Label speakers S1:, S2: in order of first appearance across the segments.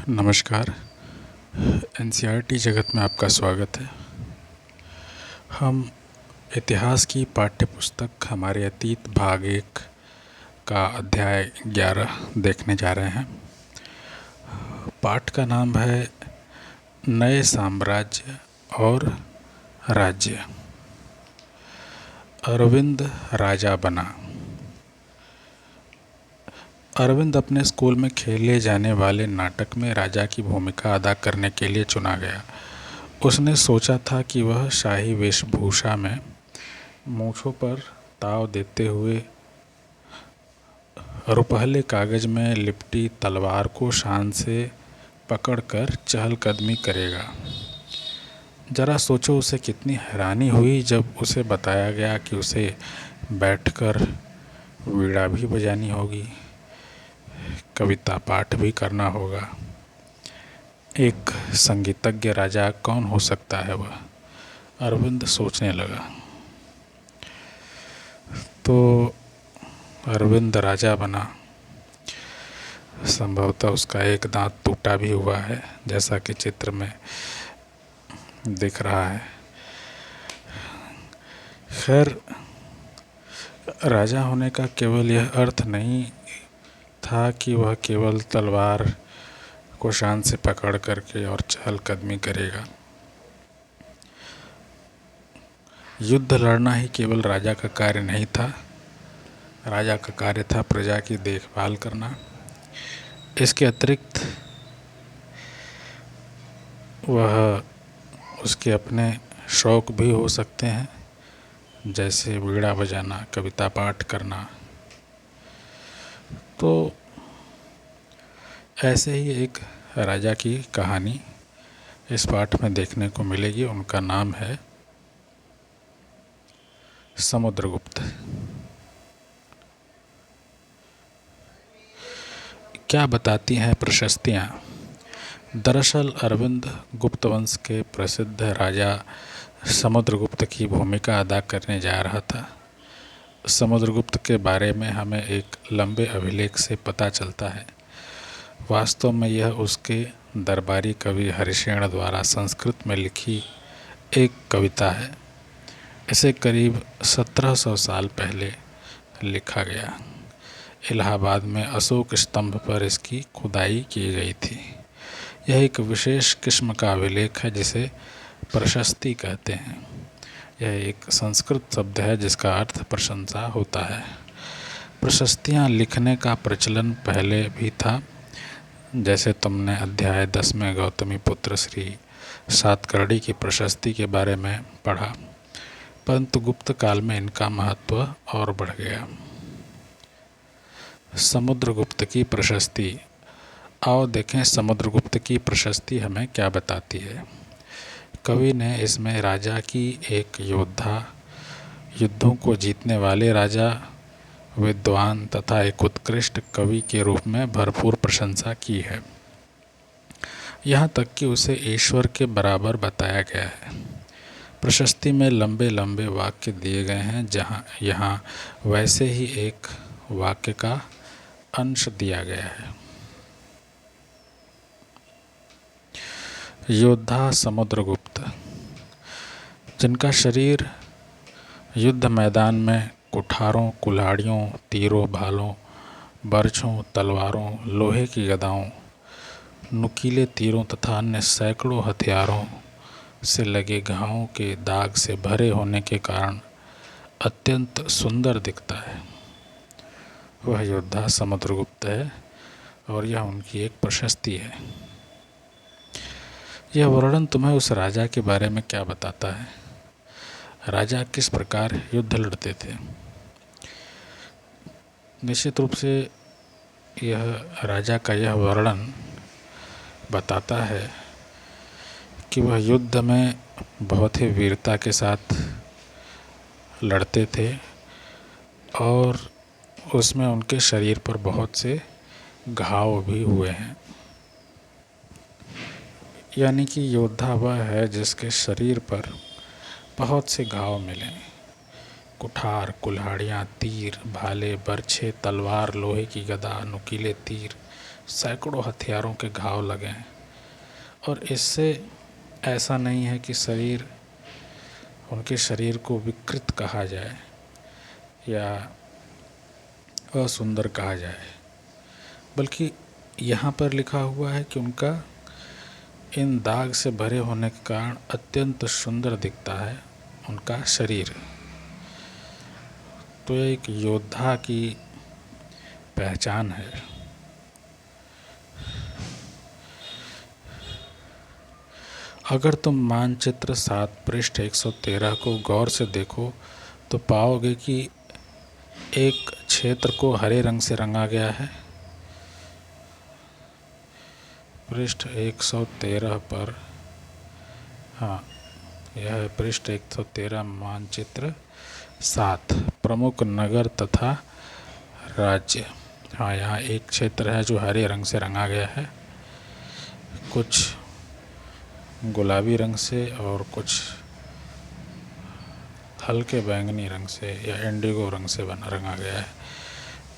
S1: नमस्कार। एनसीईआरटी जगत में आपका स्वागत है। हम इतिहास की पाठ्यपुस्तक हमारे अतीत भाग 1 का अध्याय 11 देखने जा रहे हैं। पाठ का नाम है नए साम्राज्य और राज्य। अरविंद राजा बना। अरविंद अपने स्कूल में खेले जाने वाले नाटक में राजा की भूमिका अदा करने के लिए चुना गया। उसने सोचा था कि वह शाही वेशभूषा में मूंछों पर ताव देते हुए रुपहले कागज में लिपटी तलवार को शान से पकड़कर चहलकदमी करेगा। जरा सोचो उसे कितनी हैरानी हुई जब उसे बताया गया कि उसे बैठकर वीणा भी बजानी होगी, कविता पाठ भी करना होगा। एक संगीतज्ञ राजा कौन हो सकता है वह? अरविंद सोचने लगा। तो अरविंद राजा बना। संभवतः उसका एक दांत टूटा भी हुआ है, जैसा कि चित्र में दिख रहा है। खैर, राजा होने का केवल यह अर्थ नहीं था कि वह केवल तलवार को शान से पकड़ करके और चहलकदमी करेगा। युद्ध लड़ना ही केवल राजा का कार्य नहीं था। राजा का कार्य था प्रजा की देखभाल करना। इसके अतिरिक्त वह उसके अपने शौक भी हो सकते हैं, जैसे वीणा बजाना, कविता पाठ करना। तो ऐसे ही एक राजा की कहानी इस पाठ में देखने को मिलेगी। उनका नाम है समुद्रगुप्त। क्या बताती हैं प्रशस्तियाँ? दरअसल अरविंद गुप्त वंश के प्रसिद्ध राजा समुद्रगुप्त की भूमिका अदा करने जा रहा था। समुद्रगुप्त के बारे में हमें एक लंबे अभिलेख से पता चलता है। वास्तव में यह उसके दरबारी कवि हरिशेन द्वारा संस्कृत में लिखी एक कविता है। इसे करीब 1700 साल पहले लिखा गया। इलाहाबाद में अशोक स्तंभ पर इसकी खुदाई की गई थी। यह एक विशेष किस्म का अभिलेख है जिसे प्रशस्ति कहते हैं। यह एक संस्कृत शब्द है जिसका अर्थ प्रशंसा होता है। प्रशस्तियाँ लिखने का प्रचलन पहले भी था, जैसे तुमने अध्याय 10 में गौतमी पुत्र श्री सातकर्णी की प्रशस्ति के बारे में पढ़ा, परंतु गुप्त काल में इनका महत्व और बढ़ गया। समुद्रगुप्त की प्रशस्ति। आओ देखें समुद्रगुप्त की प्रशस्ति हमें क्या बताती है। कवि ने इसमें राजा की एक योद्धा, युद्धों को जीतने वाले राजा, विद्वान तथा एक उत्कृष्ट कवि के रूप में भरपूर प्रशंसा की है। यहाँ तक कि उसे ईश्वर के बराबर बताया गया है। प्रशस्ति में लंबे लंबे वाक्य दिए गए हैं, जहाँ यहाँ वैसे ही एक वाक्य का अंश दिया गया है। योद्धा समुद्रगुप्त, जिनका शरीर युद्ध मैदान में कुठारों, कुल्हाड़ियों, तीरों, भालों, बर्छों, तलवारों, लोहे की गदाओं, नुकीले तीरों तथा अन्य सैकड़ों हथियारों से लगे घावों के दाग से भरे होने के कारण अत्यंत सुंदर दिखता है, वह योद्धा समुद्रगुप्त है और यह उनकी एक प्रशस्ति है। यह वर्णन तुम्हें उस राजा के बारे में क्या बताता है? राजा किस प्रकार युद्ध लड़ते थे? निश्चित रूप से यह राजा का यह वर्णन बताता है कि वह युद्ध में बहुत ही वीरता के साथ लड़ते थे और उसमें उनके शरीर पर बहुत से घाव भी हुए हैं। यानी कि योद्धा वह है जिसके शरीर पर बहुत से घाव मिले। कुठार, कुल्हाड़ियाँ, तीर, भाले, बर्छे, तलवार, लोहे की गदा, नुकीले तीर, सैकड़ों हथियारों के घाव लगे हैं। और इससे ऐसा नहीं है कि उनके शरीर को विकृत कहा जाए या असुंदर कहा जाए, बल्कि यहाँ पर लिखा हुआ है कि उनका इन दाग से भरे होने के कारण अत्यंत सुंदर दिखता है उनका शरीर। तो यह एक योद्धा की पहचान है। अगर तुम मानचित्र 7 पृष्ठ 113 को गौर से देखो तो पाओगे कि एक क्षेत्र को हरे रंग से रंगा गया है। पृष्ठ 113 पर, हाँ, यह है पृष्ठ 113, मानचित्र 7, प्रमुख नगर तथा राज्य। हाँ, यहाँ एक क्षेत्र है जो हरे रंग से रंगा गया है, कुछ गुलाबी रंग से और कुछ हल्के बैंगनी रंग से या इंडिगो रंग से रंगा गया है।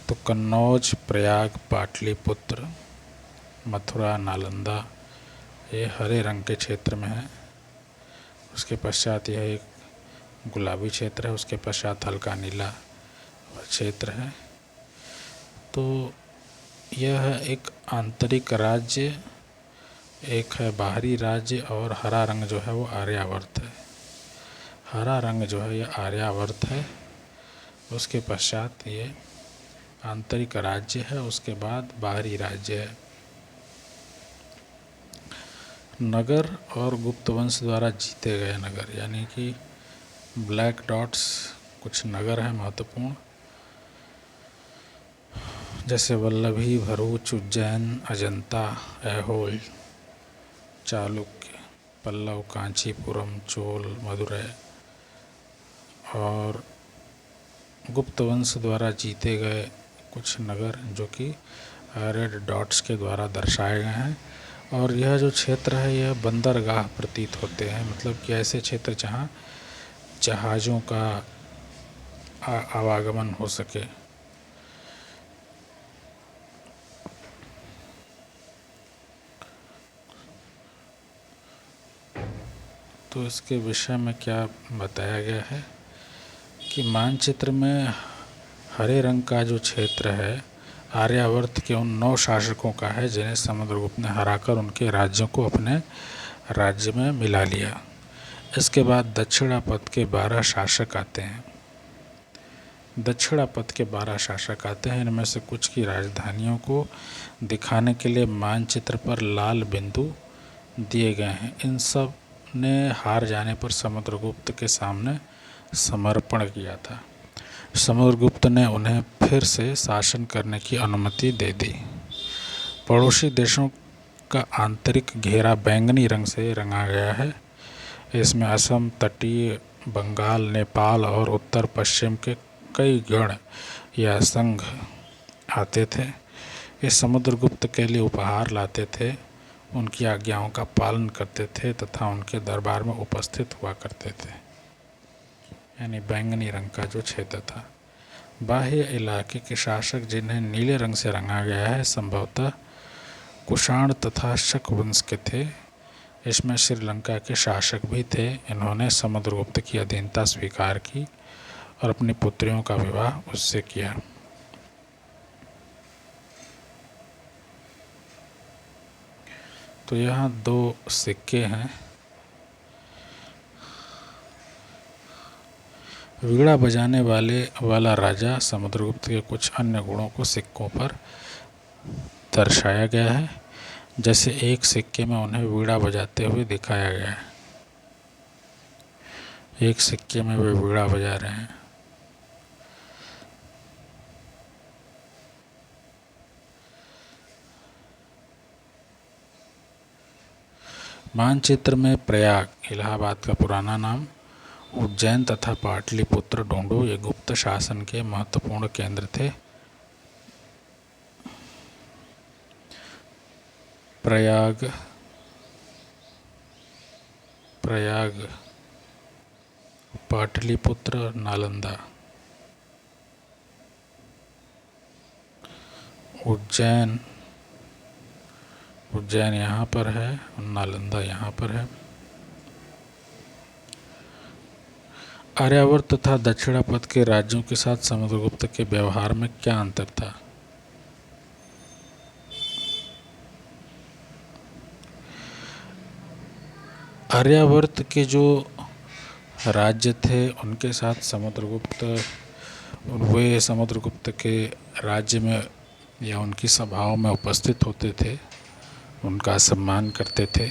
S1: तो कन्नौज, प्रयाग, पाटलिपुत्र, मथुरा, नालंदा ये हरे रंग के क्षेत्र में है। उसके पश्चात यह एक गुलाबी क्षेत्र है, उसके पश्चात हल्का नीला क्षेत्र है। तो यह एक आंतरिक राज्य, एक है बाहरी राज्य, और हरा रंग जो है वो आर्यावर्त है। हरा रंग जो है यह आर्यावर्त है, उसके पश्चात ये आंतरिक राज्य है, उसके बाद बाहरी राज्य है। नगर और गुप्त वंश द्वारा जीते गए नगर, यानी कि ब्लैक डॉट्स कुछ नगर हैं महत्वपूर्ण, जैसे वल्लभी, भरूच, उज्जैन, अजंता, ऐहोल, चालुक्य, पल्लव, कांचीपुरम, चोल, मदुरै। और गुप्त वंश द्वारा जीते गए कुछ नगर जो कि रेड डॉट्स के द्वारा दर्शाए गए हैं। और यह जो क्षेत्र है यह बंदरगाह प्रतीत होते हैं, मतलब कि ऐसे क्षेत्र जहाँ जहाज़ों का आवागमन हो सके। तो इसके विषय में क्या बताया गया है कि मानचित्र में हरे रंग का जो क्षेत्र है आर्यावर्त के उन 9 शासकों का है जिन्हें समुद्रगुप्त ने हराकर उनके राज्यों को अपने राज्य में मिला लिया। इसके बाद दक्षिणापथ के 12 शासक आते हैं। दक्षिणापथ के 12 शासक आते हैं। इनमें से कुछ की राजधानियों को दिखाने के लिए मानचित्र पर लाल बिंदु दिए गए हैं। इन सब ने हार जाने पर समुद्रगुप्त के सामने समर्पण किया था। समुद्रगुप्त ने उन्हें फिर से शासन करने की अनुमति दे दी। पड़ोसी देशों का आंतरिक घेरा बैंगनी रंग से रंगा गया है। इसमें असम, तटीय बंगाल, नेपाल और उत्तर पश्चिम के कई गण या संघ आते थे। ये समुद्रगुप्त के लिए उपहार लाते थे, उनकी आज्ञाओं का पालन करते थे तथा उनके दरबार में उपस्थित हुआ करते थे। यानी बैंगनी रंग का जो क्षेत्र था। बाह्य इलाके के शासक जिन्हें नीले रंग से रंगा गया है संभवतः कुषाण तथा शक वंश के थे। इसमें श्रीलंका के शासक भी थे। इन्होंने समुद्रगुप्त की अधीनता स्वीकार की और अपनी पुत्रियों का विवाह उससे किया। तो यहाँ 2 सिक्के हैं। वीणा बजाने वाला राजा समुद्रगुप्त के कुछ अन्य गुणों को सिक्कों पर दर्शाया गया है। जैसे एक सिक्के में उन्हें वीणा बजाते हुए दिखाया गया है। एक सिक्के में वे वीणा बजा रहे हैं। मानचित्र में प्रयाग, इलाहाबाद का पुराना नाम, उज्जैन तथा पाटलिपुत्र, ढूंढो, ये गुप्त शासन के महत्वपूर्ण केंद्र थे। प्रयाग, पाटलिपुत्र, नालंदा, उज्जैन, उज्जैन यहाँ पर है, नालंदा यहाँ पर है। आर्यावर्त तथा दक्षिणापथ के राज्यों के साथ समुद्रगुप्त के व्यवहार में क्या अंतर था? आर्यावर्त के जो राज्य थे उनके साथ वे समुद्रगुप्त के राज्य में या उनकी सभाओं में उपस्थित होते थे, उनका सम्मान करते थे।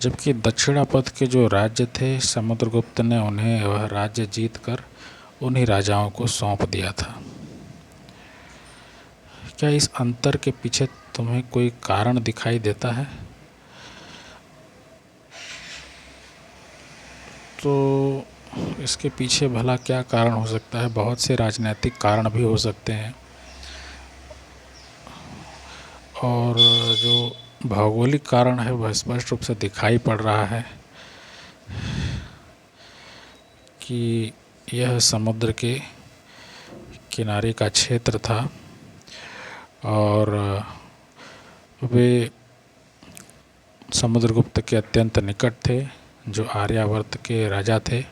S1: जबकि दक्षिणापथ के जो राज्य थे, समुद्रगुप्त ने उन्हें वह राज्य जीतकर उन्हीं राजाओं को सौंप दिया था। क्या इस अंतर के पीछे तुम्हें कोई कारण दिखाई देता है? तो इसके पीछे भला क्या कारण हो सकता है? बहुत से राजनीतिक कारण भी हो सकते हैं, और जो भौगोलिक कारण है वह स्पष्ट रूप से दिखाई पड़ रहा है कि यह समुद्र के किनारे का क्षेत्र था और वे समुद्रगुप्त के अत्यंत निकट थे, जो आर्यावर्त के राजा थे,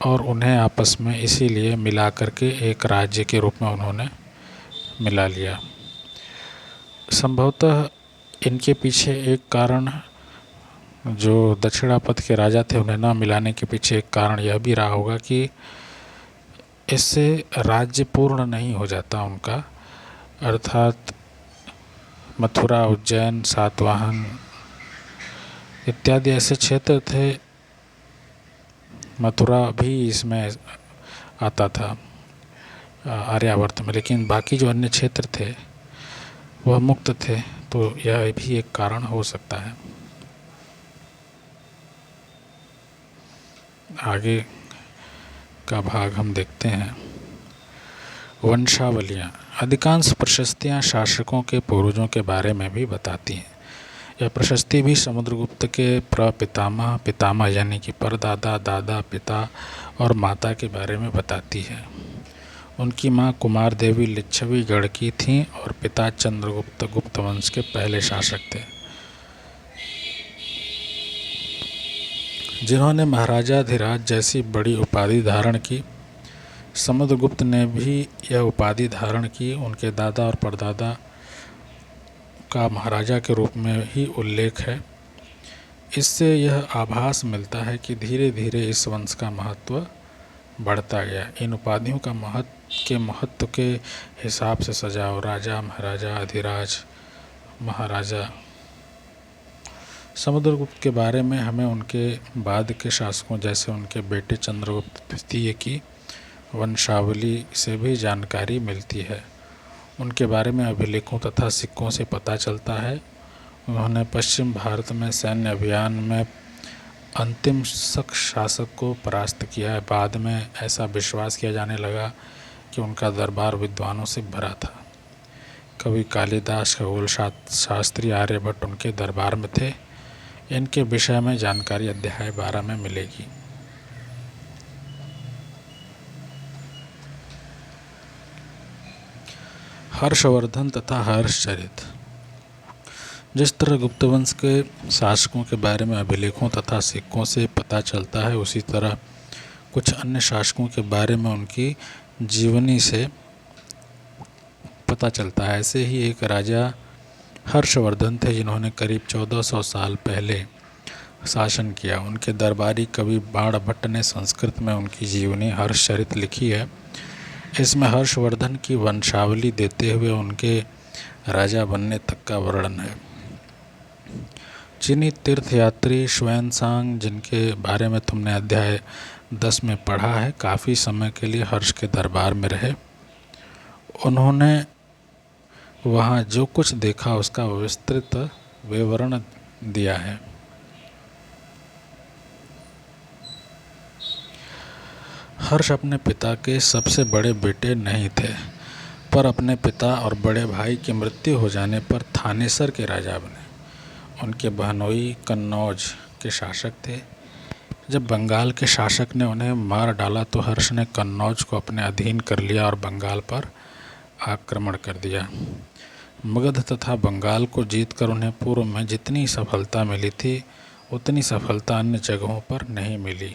S1: और उन्हें आपस में इसीलिए मिला करके एक राज्य के रूप में उन्होंने मिला लिया। संभवतः इनके पीछे एक कारण, जो दक्षिणापथ के राजा थे उन्हें न मिलाने के पीछे एक कारण यह भी रहा होगा कि इससे राज्य पूर्ण नहीं हो जाता उनका, अर्थात मथुरा, उज्जैन, सातवाहन इत्यादि ऐसे क्षेत्र थे। मथुरा भी इसमें आता था आर्यावर्त में, लेकिन बाकी जो अन्य क्षेत्र थे वह मुक्त थे, तो यह भी एक कारण हो सकता है। आगे का भाग हम देखते हैं। वंशावलियाँ। अधिकांश प्रशस्तियाँ शासकों के पूर्वजों के बारे में भी बताती हैं। यह प्रशस्ति भी समुद्रगुप्त के प्रपितामह, पितामह यानी कि परदादा, दादा, पिता और माता के बारे में बताती है। उनकी माँ कुमार देवी लिच्छवी गढ़ की थीं और पिता चंद्रगुप्त गुप्त वंश के पहले शासक थे, जिन्होंने महाराजाधिराज जैसी बड़ी उपाधि धारण की। समुद्रगुप्त ने भी यह उपाधि धारण की। उनके दादा और परदादा का महाराजा के रूप में ही उल्लेख है। इससे यह आभास मिलता है कि धीरे धीरे इस वंश का महत्व बढ़ता गया। इन उपाधियों का महत्व के हिसाब से सजाओ: राजा, महाराजा, अधिराज, महाराजा। समुद्रगुप्त के बारे में हमें उनके बाद के शासकों जैसे उनके बेटे चंद्रगुप्त द्वितीय की वंशावली से भी जानकारी मिलती है। उनके बारे में अभिलेखों तथा सिक्कों से पता चलता है। उन्होंने पश्चिम भारत में सैन्य अभियान में अंतिम शासक को परास्त किया है। बाद में ऐसा विश्वास किया जाने लगा कि उनका दरबार विद्वानों से भरा था। कवि कालिदास, खगोल शास्त्री, आर्यभट्ट उनके दरबार में थे। इनके विषय में जानकारी अध्याय 12 में मिलेगी। हर्षवर्धन तथा हर्षचरित। जिस तरह गुप्तवंश के शासकों के बारे में अभिलेखों तथा सिक्कों से पता चलता है, उसी तरह कुछ अन्य शासकों के बारे में उनकी जीवनी से पता चलता है। ऐसे ही एक राजा हर्षवर्धन थे, जिन्होंने करीब 1400 साल पहले शासन किया। उनके दरबारी कवि बाणभट्ट ने संस्कृत में उनकी जीवनी हर्षचरित लिखी है। इसमें हर्षवर्धन की वंशावली देते हुए उनके राजा बनने तक का वर्णन है। चीनी तीर्थयात्री ष्वेनसांग, जिनके बारे में तुमने अध्याय 10 में पढ़ा है, काफ़ी समय के लिए हर्ष के दरबार में रहे। उन्होंने वहाँ जो कुछ देखा उसका विस्तृत विवरण दिया है। हर्ष अपने पिता के सबसे बड़े बेटे नहीं थे, पर अपने पिता और बड़े भाई की मृत्यु हो जाने पर थानेसर के राजा बने। उनके बहनोई कन्नौज के शासक थे। जब बंगाल के शासक ने उन्हें मार डाला तो हर्ष ने कन्नौज को अपने अधीन कर लिया और बंगाल पर आक्रमण कर दिया। मगध तथा बंगाल को जीतकर उन्हें पूर्व में जितनी सफलता मिली थी उतनी सफलता अन्य जगहों पर नहीं मिली।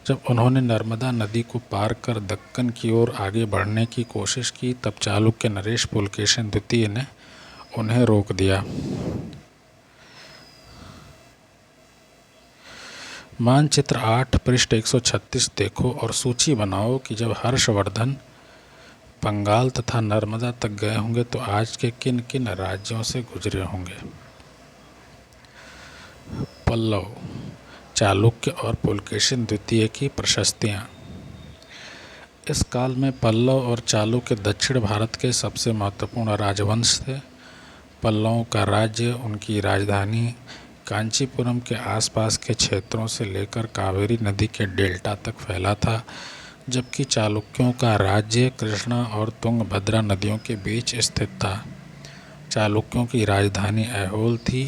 S1: जब उन्होंने नर्मदा नदी को पार कर दक्कन की ओर आगे बढ़ने की कोशिश की तब चालुक्य नरेश पुलकेशिन द्वितीय ने उन्हें रोक दिया। मानचित्र 8 पृष्ठ 136 देखो और सूची बनाओ कि जब हर्षवर्धन बंगाल तथा नर्मदा तक गए होंगे तो आज के किन किन राज्यों से गुजरे होंगे। पल्लव, चालुक्य और पुलकेशिन द्वितीय की प्रशस्तियाँ। इस काल में पल्लव और चालुक्य दक्षिण भारत के सबसे महत्वपूर्ण राजवंश थे। पल्लवों का राज्य उनकी राजधानी कांचीपुरम के आसपास के क्षेत्रों से लेकर कावेरी नदी के डेल्टा तक फैला था, जबकि चालुक्यों का राज्य कृष्णा और तुंगभद्रा नदियों के बीच स्थित था। चालुक्यों की राजधानी ऐहोल थी।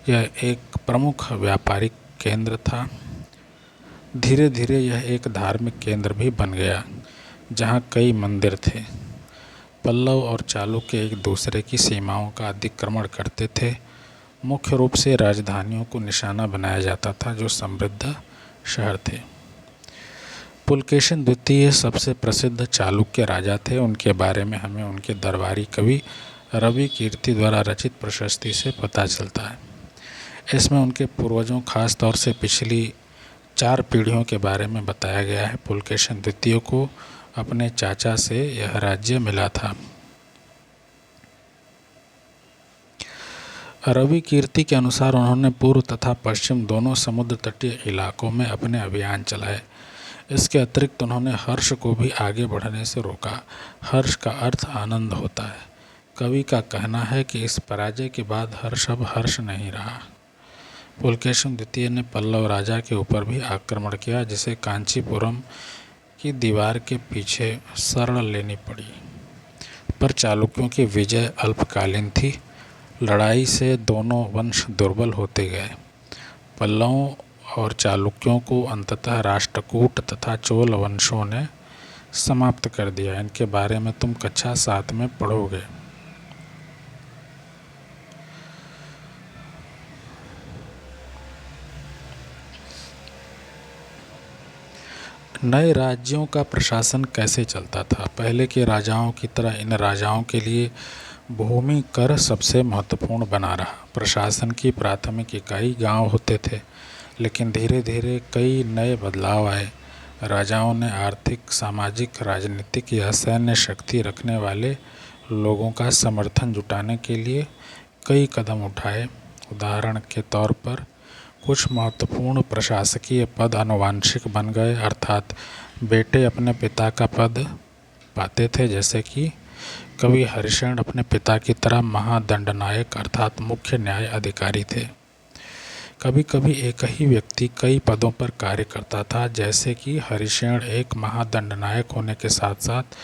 S1: यह एक प्रमुख व्यापारिक केंद्र था। धीरे धीरे यह एक धार्मिक केंद्र भी बन गया, जहाँ कई मंदिर थे। पल्लव और चालुक्य एक दूसरे की सीमाओं का अतिक्रमण करते थे। मुख्य रूप से राजधानियों को निशाना बनाया जाता था जो समृद्ध शहर थे। पुलकेशिन द्वितीय सबसे प्रसिद्ध चालुक्य राजा थे। उनके बारे में हमें उनके दरबारी कवि रवि कीर्ति द्वारा रचित प्रशस्ति से पता चलता है। इसमें उनके पूर्वजों, खास तौर से पिछली 4 पीढ़ियों के बारे में बताया गया है। पुलकेशिन द्वितीय को अपने चाचा से यह राज्य मिला था। रवि कीर्ति के अनुसार उन्होंने पूर्व तथा पश्चिम दोनों समुद्र तटीय इलाकों में अपने अभियान चलाए। इसके अतिरिक्त उन्होंने हर्ष को भी आगे बढ़ने से रोका। हर्ष का अर्थ आनंद होता है। कवि का कहना है कि इस पराजय के बाद हर्ष अब हर्ष नहीं रहा। पुलकेशिन द्वितीय ने पल्लव राजा के ऊपर भी आक्रमण किया, जिसे कांचीपुरम की दीवार के पीछे शरण लेनी पड़ी। पर चालुक्यों की विजय अल्पकालीन थी। लड़ाई से दोनों वंश दुर्बल होते गए। पल्लवों और चालुक्यों को अंततः राष्ट्रकूट तथा चोल वंशों ने समाप्त कर दिया। इनके बारे में तुम कक्षा 7 में पढ़ोगे। नए राज्यों का प्रशासन कैसे चलता था। पहले के राजाओं की तरह इन राजाओं के लिए भूमि कर सबसे महत्वपूर्ण बना रहा। प्रशासन की प्राथमिक इकाई गांव होते थे, लेकिन धीरे धीरे कई नए बदलाव आए। राजाओं ने आर्थिक, सामाजिक, राजनीतिक या सैन्य शक्ति रखने वाले लोगों का समर्थन जुटाने के लिए कई कदम उठाए। उदाहरण के तौर पर कुछ महत्वपूर्ण प्रशासकीय पद आनुवंशिक बन गए, अर्थात बेटे अपने पिता का पद पाते थे। जैसे कि कवि हरिशरण अपने पिता की तरह महादंडनायक अर्थात मुख्य न्याय अधिकारी थे। कभी कभी एक ही व्यक्ति कई पदों पर कार्य करता था, जैसे कि हरिशरण एक महादंडनायक होने के साथ साथ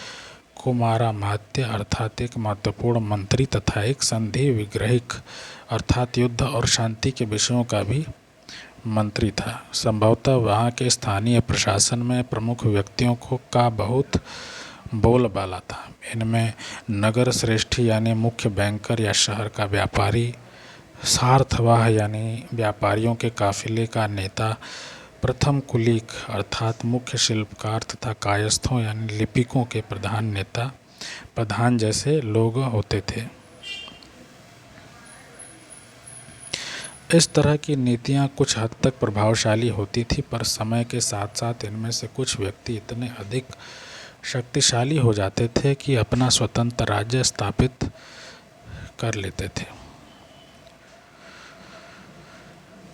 S1: कुमारामात्य अर्थात एक महत्वपूर्ण मंत्री तथा एक संधि विग्रहिक अर्थात युद्ध और शांति के विषयों का भी मंत्री था। संभवतः वहाँ के स्थानीय प्रशासन में प्रमुख व्यक्तियों का बहुत बोलबाला था। इनमें नगर श्रेष्ठी यानी मुख्य बैंकर या शहर का व्यापारी, सार्थवाह यानी व्यापारियों के काफिले का नेता, प्रथम कुलीक अर्थात मुख्य शिल्पकार तथा कायस्थों यानी लिपिकों के प्रधान नेता, प्रधान जैसे लोग होते थे। इस तरह की नीतियाँ कुछ हद तक प्रभावशाली होती थी, पर समय के साथ साथ इनमें से कुछ व्यक्ति इतने अधिक शक्तिशाली हो जाते थे कि अपना स्वतंत्र राज्य स्थापित कर लेते थे।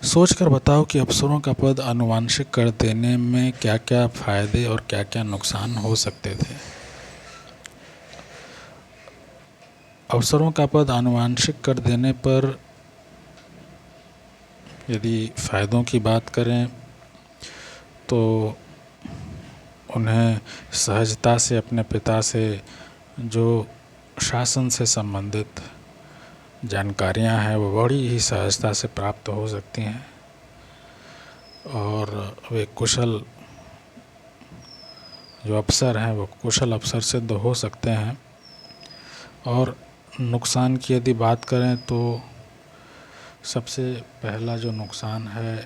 S1: सोचकर बताओ कि अफसरों का पद आनुवंशिक कर देने में क्या क्या फायदे और क्या क्या नुकसान हो सकते थे। अफसरों का पद आनुवंशिक कर देने पर यदि फ़ायदों की बात करें तो उन्हें सहजता से अपने पिता से जो शासन से संबंधित जानकारियां हैं वो बड़ी ही सहजता से प्राप्त हो सकती हैं और वे कुशल जो अफसर हैं वो कुशल अफसर सिद्ध हो सकते हैं। और नुकसान की यदि बात करें तो सबसे पहला जो नुकसान है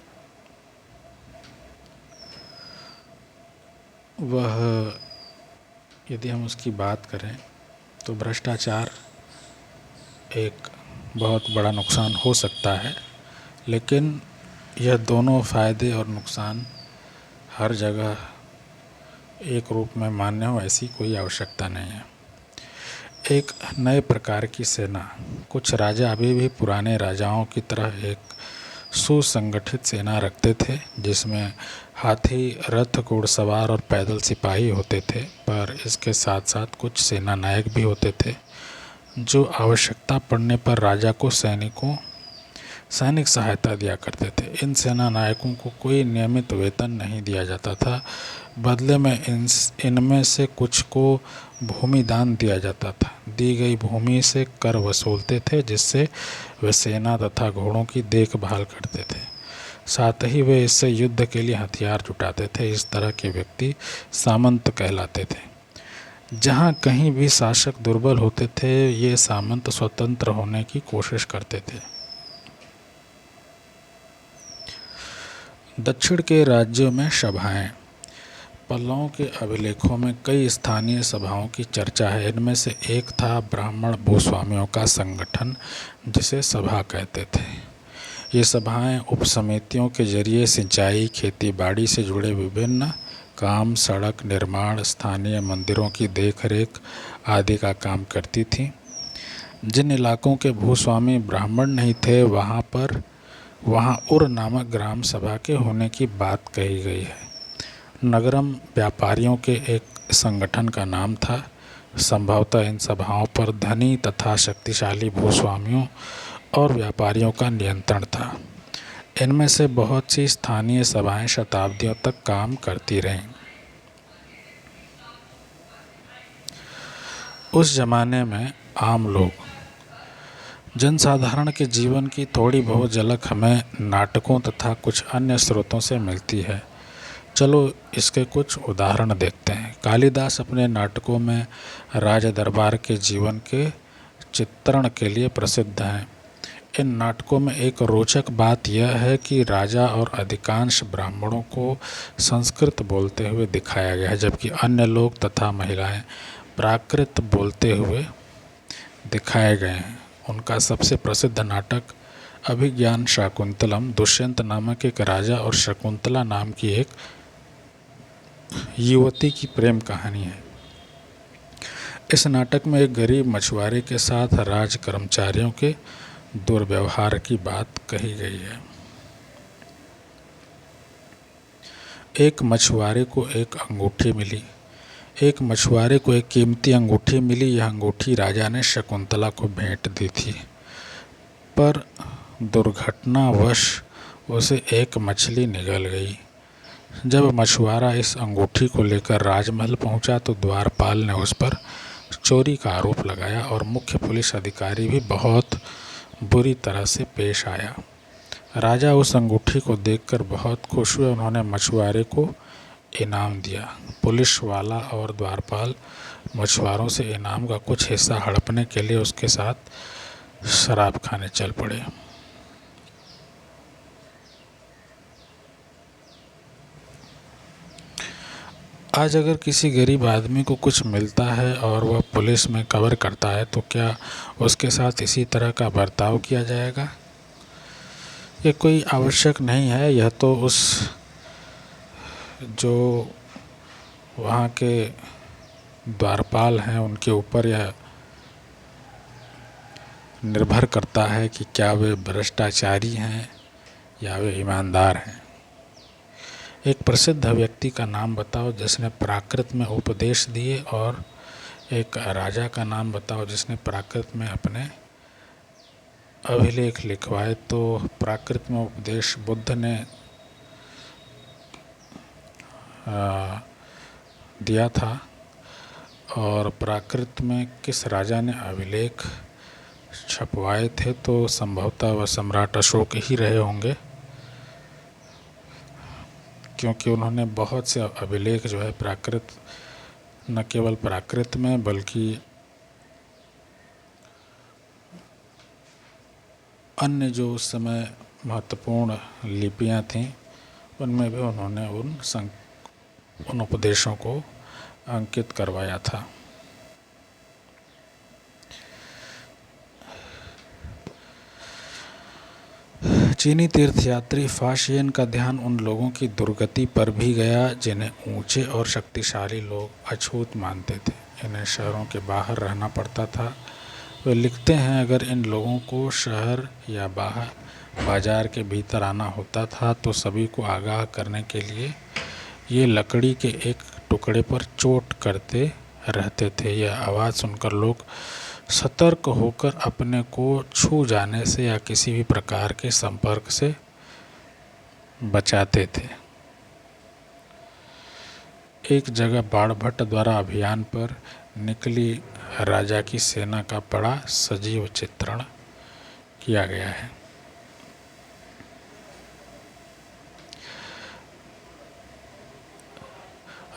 S1: वह, यदि हम उसकी बात करें तो भ्रष्टाचार एक बहुत बड़ा नुकसान हो सकता है, लेकिन यह दोनों फ़ायदे और नुकसान हर जगह एक रूप में मान्य हो ऐसी कोई आवश्यकता नहीं है। एक नए प्रकार की सेना, कुछ राजा अभी भी पुराने राजाओं की तरह एक सुसंगठित सेना रखते थे जिसमें हाथी, रथ, घुड़सवार और पैदल सिपाही होते थे, पर इसके साथ साथ कुछ सेना नायक भी होते थे जो आवश्यकता पड़ने पर राजा को सैनिक सहायता दिया करते थे। इन सेना नायकों को कोई नियमित वेतन नहीं दिया जाता था, बदले में इनमें से कुछ को भूमि दान दिया जाता था। दी गई भूमि से कर वसूलते थे जिससे वे सेना तथा घोड़ों की देखभाल करते थे, साथ ही वे इससे युद्ध के लिए हथियार जुटाते थे। इस तरह के व्यक्ति सामंत कहलाते थे। जहाँ कहीं भी शासक दुर्बल होते थे, ये सामंत स्वतंत्र होने की कोशिश करते थे। दक्षिण के राज्यों में सभाएं। पल्लवों के अभिलेखों में कई स्थानीय सभाओं की चर्चा है। इनमें से एक था ब्राह्मण भूस्वामियों का संगठन, जिसे सभा कहते थे। ये सभाएं उपसमितियों के जरिए सिंचाई, खेती बाड़ी से जुड़े विभिन्न काम, सड़क निर्माण, स्थानीय मंदिरों की देखरेख आदि का काम करती थीं। जिन इलाकों के भूस्वामी ब्राह्मण नहीं थे, वहाँ उर नामक ग्राम सभा के होने की बात कही गई है। नगरम व्यापारियों के एक संगठन का नाम था। संभवतः इन सभाओं पर धनी तथा शक्तिशाली भूस्वामियों और व्यापारियों का नियंत्रण था। इनमें से बहुत सी स्थानीय सभाएं शताब्दियों तक काम करती रहीं। उस जमाने में आम लोग, जनसाधारण के जीवन की थोड़ी बहुत झलक हमें नाटकों तथा कुछ अन्य स्रोतों से मिलती है। चलो इसके कुछ उदाहरण देखते हैं। कालिदास अपने नाटकों में राज दरबार के जीवन के चित्रण के लिए प्रसिद्ध हैं। इन नाटकों में एक रोचक बात यह है कि राजा और अधिकांश ब्राह्मणों को संस्कृत बोलते हुए दिखाया गया है, जबकि अन्य लोग तथा महिलाएं प्राकृत बोलते हुए दिखाए गए हैं। उनका सबसे प्रसिद्ध नाटक अभिज्ञान शाकुंतलम दुष्यंत नामक एक राजा और शकुंतला नाम की एक युवती की प्रेम कहानी है। इस नाटक में एक गरीब मछुआरे के साथ राज कर्मचारियों के दुर्व्यवहार की बात कही गई है। एक मछुआरे को एक अंगूठी मिली। एक मछुआरे को एक कीमती अंगूठी मिली। यह अंगूठी राजा ने शकुंतला को भेंट दी थी, पर दुर्घटनावश उसे एक मछली निगल गई। जब मछुआरा इस अंगूठी को लेकर राजमहल पहुंचा तो द्वारपाल ने उस पर चोरी का आरोप लगाया और मुख्य पुलिस अधिकारी भी बहुत बुरी तरह से पेश आया। राजा उस अंगूठी को देखकर बहुत खुश हुए। उन्होंने मछुआरे को इनाम दिया। पुलिस वाला और द्वारपाल मछुआरों से इनाम का कुछ हिस्सा हड़पने के लिए उसके साथ शराब खाने चल पड़े। आज अगर किसी गरीब आदमी को कुछ मिलता है और वह पुलिस में कवर करता है तो क्या उसके साथ इसी तरह का बर्ताव किया जाएगा? ये कोई आवश्यक नहीं है। यह तो उस जो वहाँ के द्वारपाल हैं उनके ऊपर यह निर्भर करता है कि क्या वे भ्रष्टाचारी हैं या वे ईमानदार हैं। एक प्रसिद्ध व्यक्ति का नाम बताओ जिसने प्राकृत में उपदेश दिए, और एक राजा का नाम बताओ जिसने प्राकृत में अपने अभिलेख लिखवाए। तो प्राकृत में उपदेश बुद्ध ने दिया था, और प्राकृत में किस राजा ने अभिलेख छपवाए थे तो संभवतः वह सम्राट अशोक ही रहे होंगे, क्योंकि उन्होंने बहुत से अभिलेख जो है प्राकृत, न केवल प्राकृत में बल्कि अन्य जो उस समय महत्वपूर्ण लिपियां थीं उनमें भी उन्होंने उन उपदेशों को अंकित करवाया था। चीनी तीर्थयात्री फाशियन का ध्यान उन लोगों की दुर्गति पर भी गया जिन्हें ऊंचे और शक्तिशाली लोग अछूत मानते थे। इन्हें शहरों के बाहर रहना पड़ता था। वे लिखते हैं, अगर इन लोगों को शहर या बाहर बाजार के भीतर आना होता था तो सभी को आगाह करने के लिए ये लकड़ी के एक टुकड़े पर चोट करते रहते थे। यह आवाज़ सुनकर लोग सतर्क होकर अपने को छू जाने से या किसी भी प्रकार के संपर्क से बचाते थे। एक जगह बाणभट्ट द्वारा अभियान पर निकली राजा की सेना का बड़ा सजीव चित्रण किया गया है।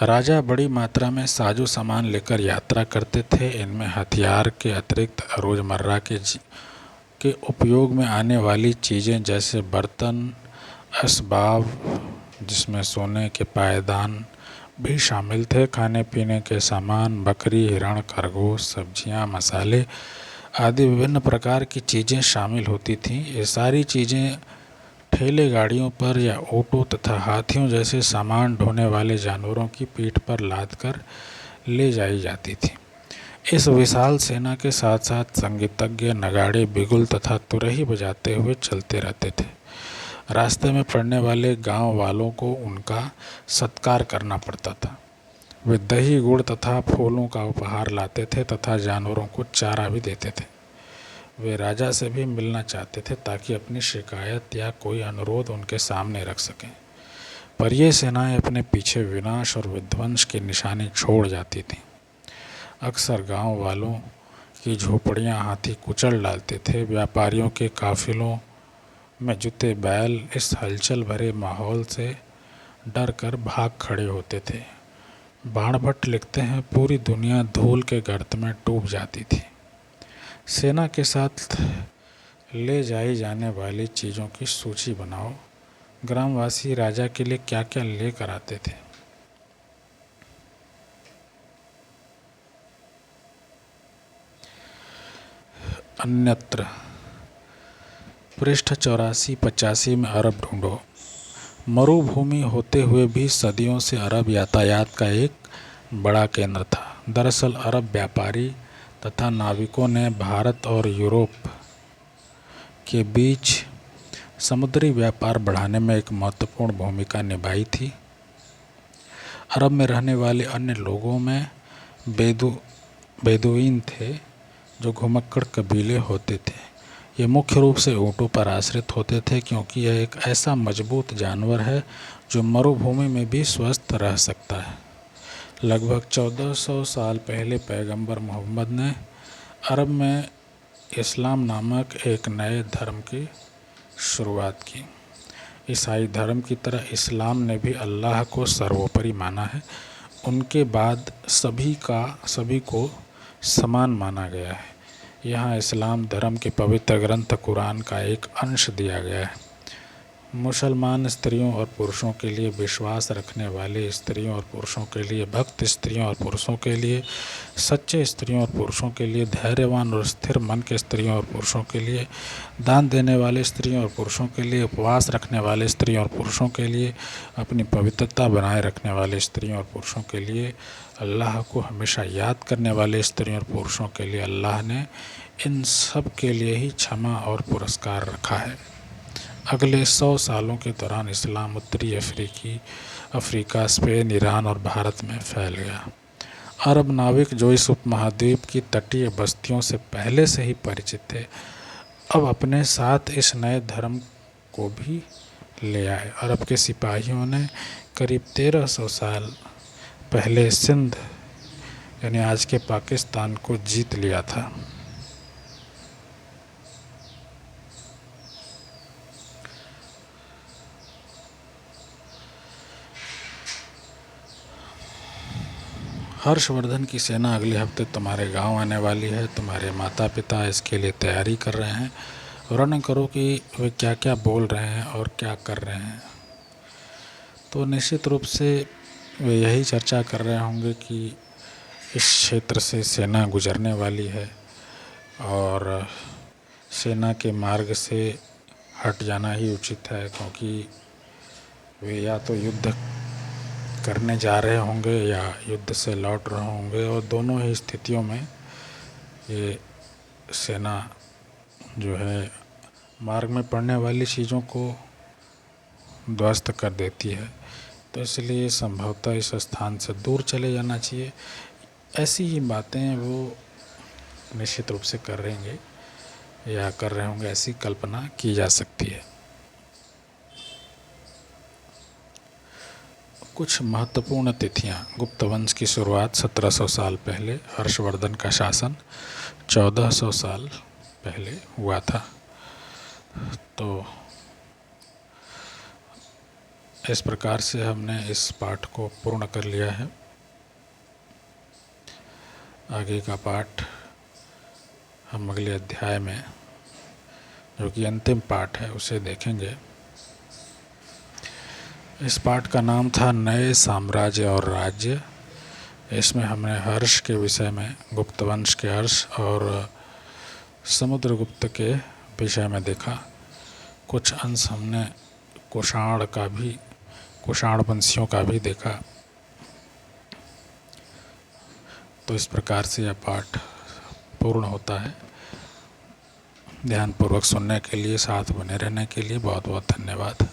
S1: राजा बड़ी मात्रा में साजो सामान लेकर यात्रा करते थे। इनमें हथियार के अतिरिक्त रोज़मर्रा के उपयोग में आने वाली चीज़ें जैसे बर्तन, असबाब, जिसमें सोने के पायदान भी शामिल थे, खाने पीने के सामान, बकरी, हिरण, खरगोश, सब्जियां, मसाले आदि विभिन्न प्रकार की चीज़ें शामिल होती थीं। ये सारी चीज़ें ठेले गाड़ियों पर या ऊँटों तथा हाथियों जैसे सामान ढोने वाले जानवरों की पीठ पर लादकर ले जाई जाती थी। इस विशाल सेना के साथ साथ संगीतज्ञ नगाड़े, बिगुल तथा तुरही बजाते हुए चलते रहते थे। रास्ते में पड़ने वाले गांव वालों को उनका सत्कार करना पड़ता था। वे दही, गुड़ तथा फूलों का उपहार लाते थे तथा जानवरों को चारा भी देते थे। वे राजा से भी मिलना चाहते थे ताकि अपनी शिकायत या कोई अनुरोध उनके सामने रख सकें, पर ये सेनाएं अपने पीछे विनाश और विध्वंस की निशानी छोड़ जाती थीं। अक्सर गांव वालों की झोपड़ियां हाथी कुचल डालते थे। व्यापारियों के काफिलों में जुते बैल इस हलचल भरे माहौल से डर कर भाग खड़े होते थे। बाणभट्ट लिखते हैं, पूरी दुनिया धूल के गर्त में डूब जाती थी। सेना के साथ ले जाई जाने वाली चीज़ों की सूची बनाओ। ग्रामवासी राजा के लिए क्या क्या लेकर आते थे। अन्यत्र पृष्ठ 84-85 में अरब ढूंढो। मरुभूमि होते हुए भी सदियों से अरब यातायात का एक बड़ा केंद्र था। दरअसल अरब व्यापारी तथा नाविकों ने भारत और यूरोप के बीच समुद्री व्यापार बढ़ाने में एक महत्वपूर्ण भूमिका निभाई थी। अरब में रहने वाले अन्य लोगों में बेदुइन थे, जो घुमक्कड़ कबीले होते थे। ये मुख्य रूप से ऊँटों पर आश्रित होते थे, क्योंकि यह एक ऐसा मजबूत जानवर है जो मरुभूमि में भी स्वस्थ रह सकता है। लगभग 1400 साल पहले पैगंबर मोहम्मद ने अरब में इस्लाम नामक एक नए धर्म की शुरुआत की। ईसाई धर्म की तरह इस्लाम ने भी अल्लाह को सर्वोपरि माना है। उनके बाद सभी को समान माना गया है। यहाँ इस्लाम धर्म के पवित्र ग्रंथ कुरान का एक अंश दिया गया है। मुसलमान स्त्रियों और पुरुषों के लिए, विश्वास रखने वाले स्त्रियों और पुरुषों के लिए, भक्त स्त्रियों और पुरुषों के लिए, सच्चे स्त्रियों और पुरुषों के लिए, धैर्यवान और स्थिर मन के स्त्रियों और पुरुषों के लिए, दान देने वाले स्त्रियों और पुरुषों के लिए, उपवास रखने वाले स्त्रियों और पुरुषों के लिए, अपनी पवित्रता बनाए रखने वाले स्त्रियों और पुरुषों के लिए, अल्लाह को हमेशा याद करने वाले स्त्रियों और पुरुषों के लिए अल्लाह ने इन सब के लिए ही क्षमा और पुरस्कार रखा है। अगले 100 सालों के दौरान इस्लाम उत्तरी अफ्रीका, स्पेन, ईरान और भारत में फैल गया। अरब नाविक जो इस उपमहाद्वीप की तटीय बस्तियों से पहले से ही परिचित थे, अब अपने साथ इस नए धर्म को भी ले आए। अरब के सिपाहियों ने करीब 1300 साल पहले सिंध यानी आज के पाकिस्तान को जीत लिया था। हर्षवर्धन की सेना अगले हफ्ते तुम्हारे गांव आने वाली है। तुम्हारे माता पिता इसके लिए तैयारी कर रहे हैं वर्णन करो कि वे क्या क्या बोल रहे हैं और क्या कर रहे हैं। तो निश्चित रूप से वे यही चर्चा कर रहे होंगे कि इस क्षेत्र से सेना गुजरने वाली है और सेना के मार्ग से हट जाना ही उचित है, क्योंकि वे या तो युद्ध करने जा रहे होंगे या युद्ध से लौट रहे होंगे, और दोनों ही स्थितियों में ये सेना जो है मार्ग में पड़ने वाली चीज़ों को ध्वस्त कर देती है। तो इसलिए संभवतः इस स्थान से दूर चले जाना चाहिए। ऐसी ही बातें वो निश्चित रूप से कर रहेंगे या कर रहे होंगे, ऐसी कल्पना की जा सकती है। कुछ महत्वपूर्ण तिथियां। गुप्त वंश की शुरुआत 1700 साल पहले, हर्षवर्धन का शासन 1400 साल पहले हुआ था। तो इस प्रकार से हमने इस पाठ को पूर्ण कर लिया है। आगे का पाठ हम अगले अध्याय में, जो कि अंतिम पाठ है, उसे देखेंगे। इस पाठ का नाम था नए साम्राज्य और राज्य। इसमें हमने हर्ष के विषय में, गुप्त वंश के हर्ष और समुद्रगुप्त के विषय में देखा। कुछ अंश हमने कुषाण वंशियों का भी देखा। तो इस प्रकार से यह पाठ पूर्ण होता है। ध्यानपूर्वक सुनने के लिए, साथ बने रहने के लिए बहुत बहुत धन्यवाद।